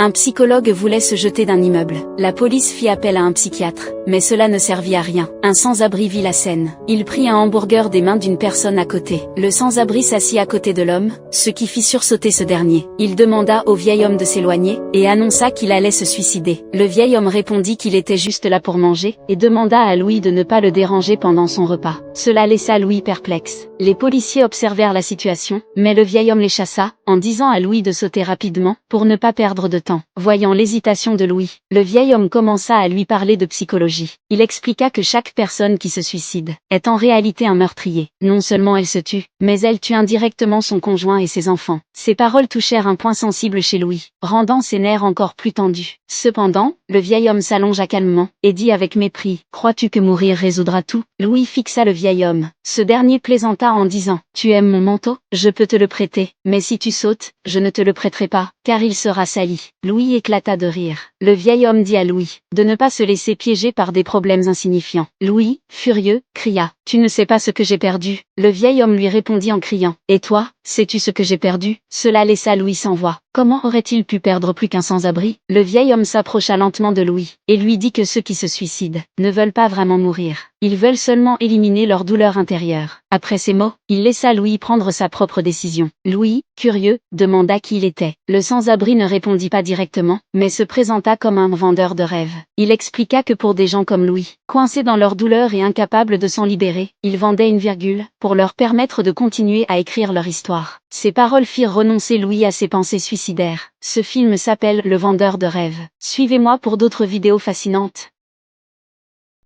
Un psychologue voulait se jeter d'un immeuble. La police fit appel à un psychiatre, mais cela ne servit à rien. Un sans-abri vit la scène. Il prit un hamburger des mains d'une personne à côté. Le sans-abri s'assit à côté de l'homme, ce qui fit sursauter ce dernier. Il demanda au vieil homme de s'éloigner, et annonça qu'il allait se suicider. Le vieil homme répondit qu'il était juste là pour manger, et demanda à Louis de ne pas le déranger pendant son repas. Cela laissa Louis perplexe. Les policiers observèrent la situation, mais le vieil homme les chassa, en disant à Louis de sauter rapidement, pour ne pas perdre de temps. Voyant l'hésitation de Louis, le vieil homme commença à lui parler de psychologie. Il expliqua que chaque personne qui se suicide est en réalité un meurtrier. Non seulement elle se tue, mais elle tue indirectement son conjoint et ses enfants. Ces paroles touchèrent un point sensible chez Louis, rendant ses nerfs encore plus tendus. Cependant, le vieil homme s'allongea calmement, et dit avec mépris, « Crois-tu que mourir résoudra tout ?» Louis fixa le vieil homme. Ce dernier plaisanta en disant, « Tu aimes mon manteau? Je peux te le prêter, mais si tu sautes, je ne te le prêterai pas, car il sera sali. » Louis éclata de rire. Le vieil homme dit à Louis de ne pas se laisser piéger par des problèmes insignifiants. Louis, furieux, cria, « Tu ne sais pas ce que j'ai perdu. » Le vieil homme lui répondit en criant, « Et toi, sais-tu ce que j'ai perdu ?» Cela laissa Louis sans voix. Comment aurait-il pu perdre plus qu'un sans-abri? Le vieil homme s'approcha lentement de Louis, et lui dit que ceux qui se suicident ne veulent pas vraiment mourir. Ils veulent seulement éliminer leur douleur intérieure. Après ces mots, il laissa Louis prendre sa propre décision. Louis, curieux, demanda qui il était. Le sans-abri ne répondit pas directement, mais se présenta comme un vendeur de rêves. Il expliqua que pour des gens comme Louis, coincés dans leur douleur et incapables de s'en libérer, il vendait une virgule, pour leur permettre de continuer à écrire leur histoire. Ces paroles firent renoncer Louis à ses pensées suicidaires. Ce film s'appelle Le vendeur de rêves. Suivez-moi pour d'autres vidéos fascinantes.